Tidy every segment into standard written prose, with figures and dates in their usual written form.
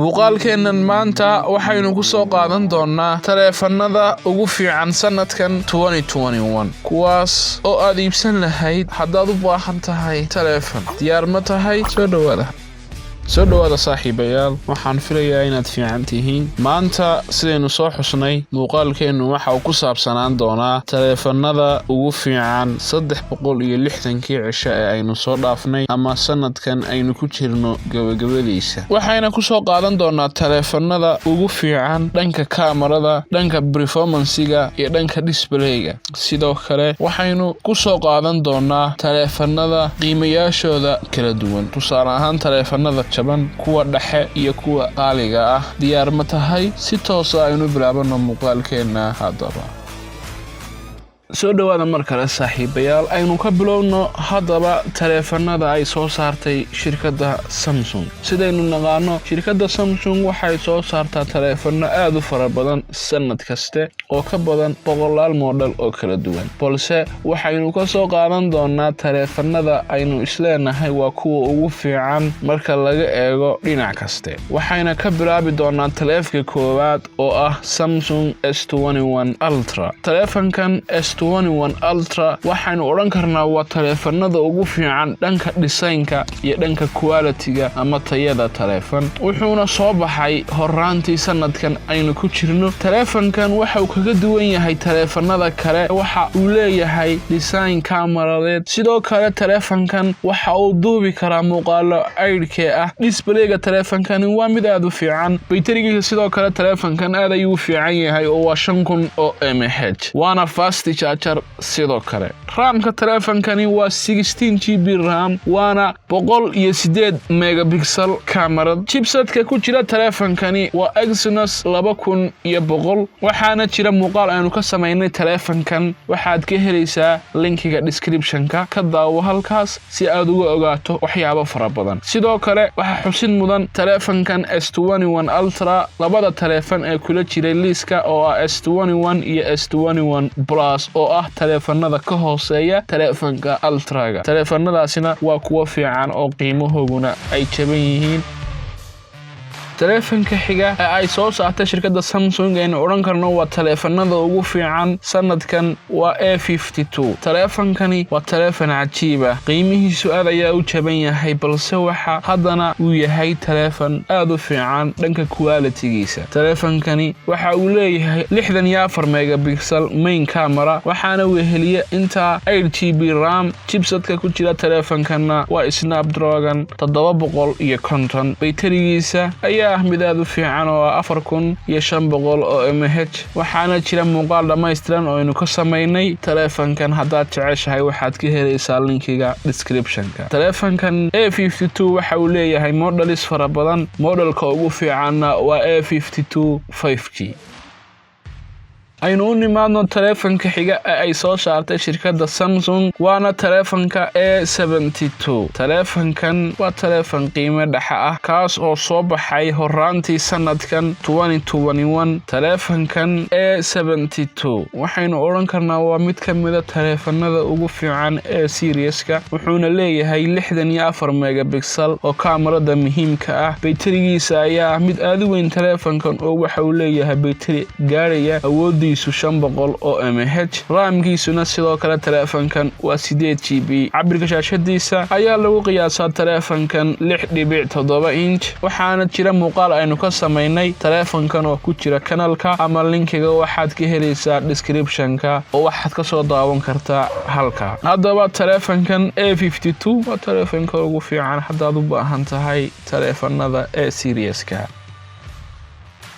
muuqaalkeennan maanta waxaynu ku soo qaadan doonaa taleefannada ugu fiican sanadkan 2021 kuwaas oo aad iibsan lahayd haddaad u baahan tahay taleefan. diyaar ma tahay? soo dhawaada saaxiibayaal, waxaan filayaa inaad fiican tihiin. maanta sidaynu soo xusnay muuqaalkeennu waxa uu ku saabsanaan doonaa taleefannada ugu fiican 360 cisho ee aynu soo dhaafnay ama sanadkan aynu ku jirno gabagabadiisa. waxayna ku soo qaadan doonaa taleefannada ugu fiican dhanka kaamarada, dhanka performance-ga iyo dhanka display-ga. sidoo kale waxaynu ku soo qaadan doonaa taleefannada qiimayaashooda kala duwan, tusaale ahaan taleefannada kuwa dhexe iyo kuwa qaaliga ah. diyaar ma tahay? si toos ah aynu bilaabano muuqaalkeenna haddaba. soo dhawaada mar kale saaxiibayaal, aynu ka bilowno haddaba taleefannada ay soo saartay shirkadda Samsung. sidaynu naqaano, shirkadda Samsung waxay soo saartaa taleefanno aad u fara badan sanad kaste oo ka badan 100 model oo kala duwan, balse waxaynu ka soo qaadan doonaa taleefannada aynu isleenahay waa kuwa ugu fiican marka laga eego dhinac kaste. waxayna ka bilaabi doonaa taleefka koowaad oo ah Samsung S21 Ultra. taleefankan S21 Ultra waxaynu odhan karnaa waa taleefannada ugu fiican dhanka design-ka iyo dhanka quality-ga ama tayada taleefan. wuxuuna soo baxay horaantii sanadkan aynu ku jirno. taleefankan waxa uu kaga duwan yahay taleefannada kale, waxa uu leeyahay design kaamaradeed. sidoo kale taleefankan waxa uu duubi karaa muuqaalo 8K ah. display-ga taleefankani waa mid aad u fiican. bayterigiisa sidoo kale taleefankan aad ayuu u fiican yahay oo waa 5000 mAh, waana fast charger. sidoo kale raamka taleefankani waa 16GB RAM, waana 108 megapixel kamarad. chipsetka ku jira taleefankani waa Exynos 2100, waxaana jira muuqaal aynu ka samaynay taleefankan. waxaad ka helaysaa linkiga description-ka, ka daawo halkaas si aad uga ogaato waxyaabo fara badan. sidoo kale waxaa xusid mudan taleefankan S21 Ultra labada taleefan ee kula jiray liiska oo ah S21 iyo S21 Plus oo ah taleefannada ka hooseeya taleefanka Ultra-ga. taleefannadaasina waa kuwa fiican oo qiimahooguna ay jaban yihiin. taleefanka xiga ee ay soo saartay shirkadda Samsung aynu odhan karno waa taleefannada ugu fiican sanadkan waa A52. taleefankani waa taleefan cajiib ah, qiimihiisu aad ayaa u jaban yahay, balse waxa haddana uu yahay taleefan aad u fiican dhanka quality-giisa. taleefankani waxa uu leeyahay 64 megapixel main camera, waxaana weheliya intaa 8GB RAM. chipsetka ku jira taleefankanna waa Snapdragon 750. bayterigiisa ayaa mid aad u fiican oo 4500 mAh, waxaana jira muuqaal dhammaystiran oo aynu ka samaynay taleefankan. haddaad jeceshahay waxaad ka helaysaa linkiga description-ka. taleefankan A52 waxa uu leeyahay modelis fara badan. modelka ugu fiicanna waa A52 5G. aynu u nimaadno taleefanka xiga ee ay soo saartay shirkadda Samsung, waana taleefanka A72. taleefankan waa taleefan qiimo dhexe ah, kaas oo soo baxay horaantii sanadkan 2021. taleefankan A72 waxaynu odhan karnaa waa mid ka mida taleefannada ugu fiican ee serious-ka. wuxuuna leeyahay 64 megapixel oo kaamarada muhiimka ah. bayterigiisa ayaa mid aad u weyn taleefankan oo waxa uu leeyahay bayteri gaaraya awoodii 500 mAh. raamkiisuna sidoo kale taleefankan waa 8GB. cabirka shaashadiisa ayaa lagu qiyaasaa taleefankan 6.7 inch. waxaana jira muuqaal aynu ka samaynay taleefankan oo ku jira kanalka ama linkiga waxaad ka helaysaa description-ka oo waxaad ka soo daawan kartaa halka. haddaba taleefankan A52 waa taleefanka ugu fiican haddaad u baahan tahay taleefannada ee serious-ka.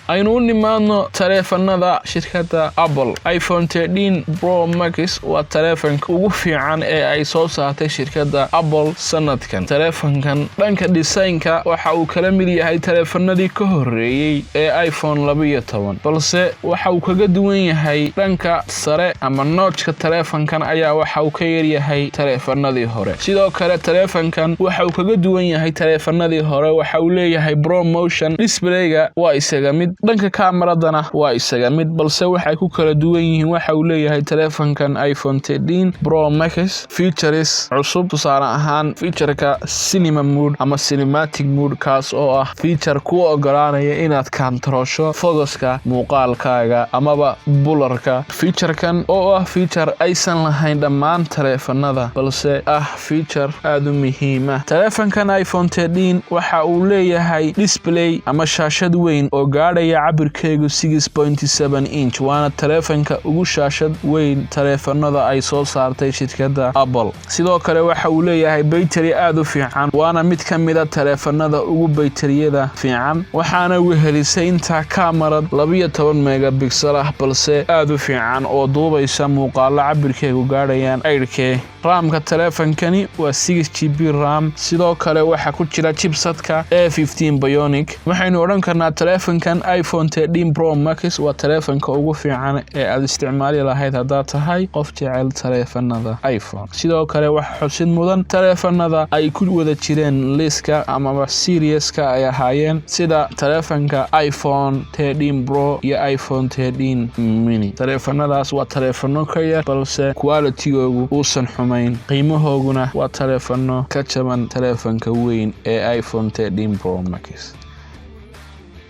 aynu u nimaadno taleefannada shirkadda Apple. iPhone 13 Pro Max waa taleefanka ugu fiican ee ay soo saartay shirkadda Apple sanadkan. taleefankan dhanka design-ka waxa uu kala mid yahay taleefannadii ka horreeyay ee iPhone 12, balse waxa uu kaga duwan yahay dhanka sare ama notch-ka. taleefankan ayaa waxa uu ka yar yahay taleefannadii hore. sidoo kale taleefankan waxa uu kaga duwan yahay taleefannadii hore, waxa uu leeyahay ProMotion. display-ga waa isaga mid, dhanka kamaradana waa isaga mid balse waxay ku kala duwan yihiin waxa uu leeyahay taleefankan iPhone 13 Pro Max features cusub tusaale ahaan featureka cinema mode ama cinematic mode kaas oo ah feature ku ogolaanaya inaad kantarosho focuska muuqaalkaaga amaba blurka featurekan oo ah feature aysan lahayn dhammaan taleefanada balse ah feature aad u muhiim ah taleefankan iPhone 13 waxa uu leeyahay display ama shaashad weyn oo gaadhaya cabirkeedu 6.7 inch waana taleefanka ugu shaashad weyn taleefanada ay soo saartay shirkadda Apple sidoo kale waxa uu leeyahay battery aad u fiican waana mid ka mid ah taleefanada ugu batteriyada fiican waxaana uu helisay inta kamarad 12 megapixel ah balse aad u fiican oo duubaysa muuqaal cabirkeedu gaadhayaan 8K RAM-ka taleefankani waa 6GB RAM sidoo kale waxa ku jira chipsetka A15 Bionic waxaynu oran karnaa taleefankan iPhone 13 Pro Max waa taleefanka ugu fiican ee aad isticmaali lahayd hadaa tahay qof jecel taleefanada iPhone sidoo kale waxa xusid mudan taleefanada ay ku wada jireen liska ama serieska ay ahaayeen sida taleefanka iPhone 13 Pro iyo iPhone 13 Mini taleefanadaas waa taleefano ka yar balse quality-goodu uusan xumayn qiimahooguna waa taleefano ka jaban taleefanka weyn ee iPhone 13 Pro Max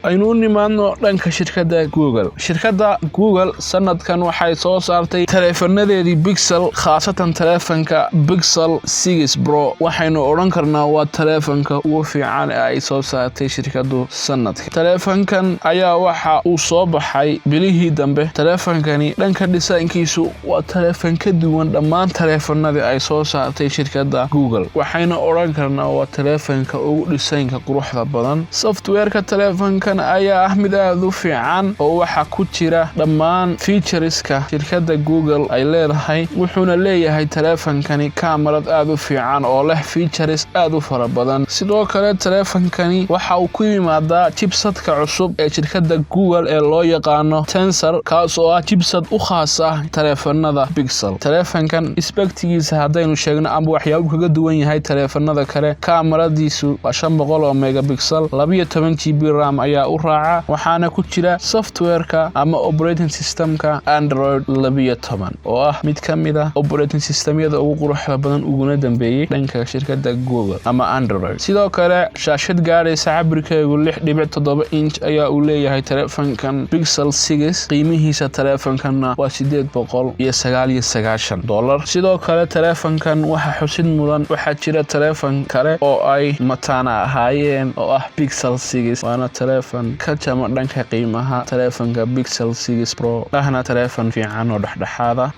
aynu nimaadno dhanka shirkadda Google sanadkan waxay soo saartay taleefanadeedii Pixel khaasatan taleefanka Pixel 6 Pro waxaynu oran karnaa waa taleefanka ugu fiican ee ay soo saartay shirkaddu sanadkan taleefankan ayaa waxa uu soo baxay bilihii dambe taleefankani dhanka design-kiisu waa taleefan ka duwan dhammaan taleefanadii ay soo saartay shirkadda Google waxaynu oran karnaa waa taleefanka ugu design-ka quruxda badan software-ka taleefanka ayaa ah mid aad u fiican oo waxa ku jira dhammaan featureska shirkadda Google ay leedahay wuxuuna leeyahay taleefankani kamarad aad u fiican oo leh features aad u fara badan sidoo kale taleefankani waxa uu ku yimaadaa chipsetka cusub ee shirkadda Google ee loo yaqaano Tensor kaas oo ah chipset u khaas ah taleefanada Pixel taleefankan spectigiisa hadaynu sheegno ama waxyaabo kaga duwan yahay taleefanada kale kamaradiisu waa 500 megapixel 12GB RAM ayaa u raaca waxaana ku jira software-ka ama operating system-ka Android 12 oo ah mid ka mid ah operating system-yada ugu quruxda badan uguna dambeeyay dhanka shirkadda Google ama Android sidoo kale shaashad gaadhaysa cabirkeedu 6.7 inch ayaa uu leeyahay taleefankan Pixel 6 qiimihiisa taleefankanna waa $899 sidoo kale taleefankan waxa xusid mudan waxa jira taleefan kale oo ay mataana ahaayeen oo ah Pixel 6 waana taleefan ka jama dhanka qiimaha taleefanka Pixel 6 Pro ahna taleefan fiican oo dhexdhexaad ah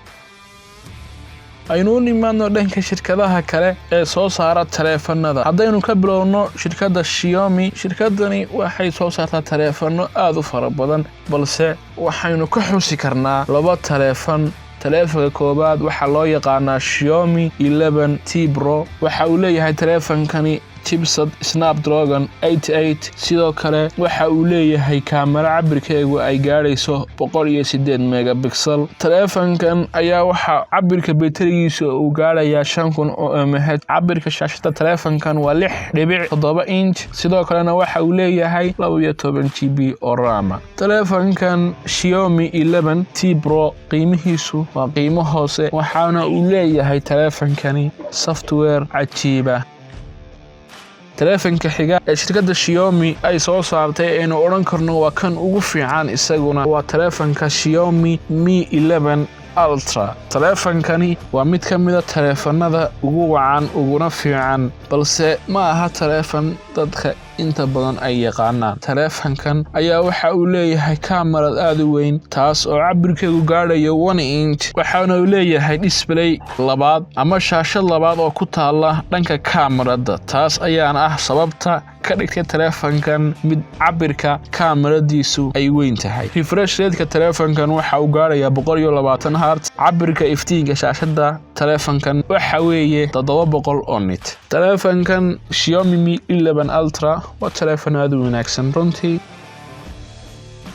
aynu nimaadno dhanka shirkadaha kale ee soo saara taleefanada hadaynu ka bilowno shirkadda Xiaomi shirkadani waxay soo saartaa taleefano aad u fara badan balse waxaynu ka xusi karnaa laba taleefan taleefanka koobaad waxa loo yaqaanaa Xiaomi 11T Pro waxa uu leeyahay taleefankani chipset Snapdragon 88 sidoo kale waxa uu leeyahay kaamera cabirkeedu ay gaadhayso 108 megapixel taleefankan ayaa waxa cabirka batterigiisa uu gaadhayaa 5000 mAh cabirka shaashada taleefankan waa 6.7 inch sidoo kalena waxa uu leeyahay 12GB oo RAM taleefankan Xiaomi 11T Pro qiimihiisu waa qiimo hoose waxaana uu leeyahay taleefankani software cajiib taleefanka xiga ee shirkadda Xiaomi ay soo saartay aynu oran karno waa kan ugu fiican isaguna waa taleefanka Xiaomi Mi 11 Ultra taleefankani waa mid ka mid ah taleefanada ugu wacan uguna fiican balse ma aha taleefan dadka inta badan ay yaqaanaan taleefankan ayaa waxa uu leeyahay kamarad aad u weyn taas oo cabirkeedu gaadhayo 1 inch waxaana uu leeyahay display labaad ama shaashad labaad oo ku taala dhanka kamarada taas ayaana ah sababta ka dhigtay taleefankan mid cabirka kamaradiisu ay weyn tahay refresh rate-ka taleefankan waxa uu gaadhayaa 120 Hz cabirka iftiinka shaashada taleefankan waxa weeye 700 oo nit taleefankan Xiaomi Mi 11 Ultra waa taleefan aad u wanaagsan runtii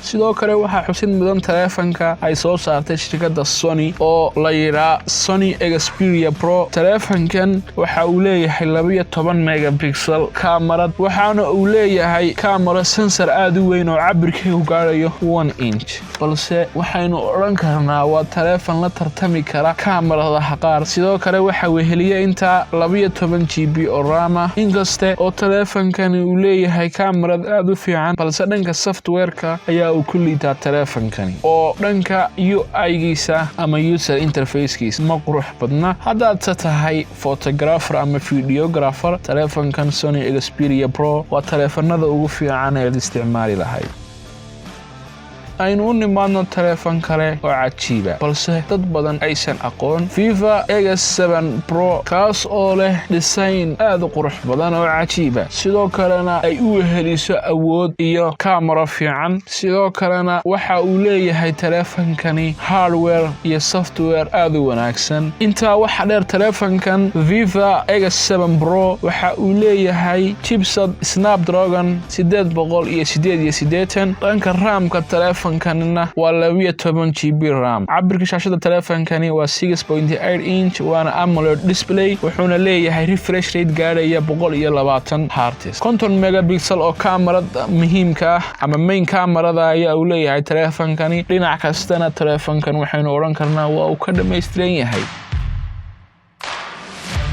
sidoo kale waxaa xusid mudan taleefanka ay soo saartay shirkadda Sony oo la yiraahdo Sony Xperia Pro. taleefankan waxa uu leeyahay 12 megapixel kamarad, waxaana uu leeyahay kamera sensor aad u weyn oo cabirkiisu gaarayo 1 inch, balse waxaynu oran karnaa waa taleefan la tartami kara kamaradaha qaar. sidoo kale waxa uu heliyay inta 12 GB oo RAM ah, inkasta oo taleefankan uu leeyahay kamarad aad u fiican, balse dhanka software-ka ayaa uu ku liitaa taleefankan oo dhanka UI-giisa ama user interface-kiisa ma qurux badna. haddaad tahay photographer ama videographer, taleefankan Sony Xperia Pro waa taleefanada ugu fiican ee isticmaali lahayd. aynu u nimaadno taleefan kale oo cajiiba balse dad badan aysan aqoon, Vivo X7 Pro, kaas oo leh design aad u qurux badan oo cajiiba, sidoo kalena ay u heliso awood iyo kamera fiican. sidoo kalena waxa uu leeyahay taleefankani hardware iyo software aad u wanaagsan. intaa waxa dheer, taleefankan Vivo X7 Pro waxa uu leeyahay chipset Snapdragon 888. dhanka RAM-ka taleefankanina waa 12 GB RAM. cabirka shaashada taleefankani waa 6.8 inch, waana AMOLED display, wuxuuna leeyahay refresh rate gaaraya 120 Hz. 50 megapixel oo kamarad muhiimka ah ama main kamarada ayaa uu leeyahay taleefankani. dhinac kastana taleefankan waxaynu oran karnaa waa uu ka dhameystiran yahay.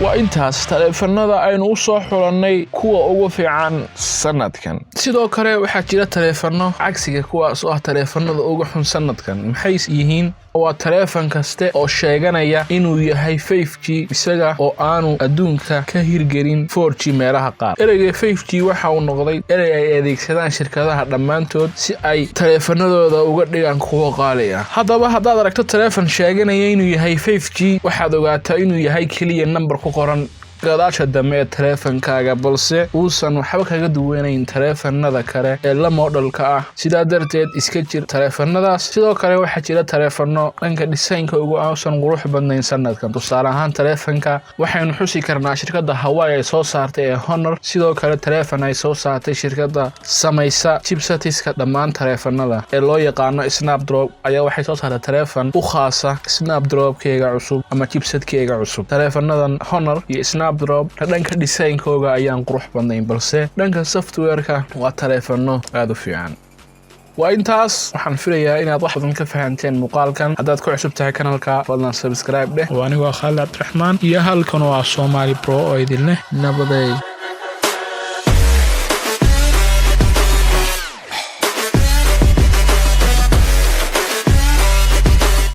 waa intaas taleefanada aynu u soo xulanay kuwa ugu fiican sanadkan. sidoo kale waxaa jira taleefano cagsiga kuwaas oo ah taleefanada ugu xun sanadkan. maxay yihiin? waa taleefan kaste oo sheeganaya inuu yahay 5G isaga oo aanu adduunka ka hirgelin 4G meelaha qaar. ereyga 5G waxa uu noqday erey ay adeegsadaan shirkadaha dhammaantood si ay taleefanadooda uga dhigaan kuwo qaali ah. haddaba haddaad aragto taleefan sheeganaya inuu yahay 5G, waxaad ogaataa inuu yahay keliya number ku qoran gadaasha dambe ee taleefankaaga, balse uusan waxba kaga duwanayn taleefanada kale ee la modelka ah. sidaa darteed iska jir taleefanadaas. sidoo kale waxaa jira taleefano dhanka designka ugu aansan qurux badnayn sanadkan. tusaale ahaan taleefanka waxaynu xusi karnaa shirkadda Huawei ay soo saartay ee Honor. sidoo kale taleefan ay soo saartay shirkadda samaysa chipsetiska dhammaan taleefanada ee loo yaqaano Snapdragon ayaa waxay soo saartay taleefan u khaasa Snapdragon-keega cusub ama chipset-keega cusub. taleefanadan Honor iyo Snapdragon dhanka designkooga ayaan qurux badnayn, balse dhanka software-ka waa taleefano aad u fiican. waa intaas. waxaan filayaa inaad wax badan ka fahanteen muuqaalkan. haddaad ku cusub tahay kanalka, fadlan subscribe dheh. waa anigu Khalid Cabdiraxmaan iyo halkan waa Somali Pro oo idin leh nabaday.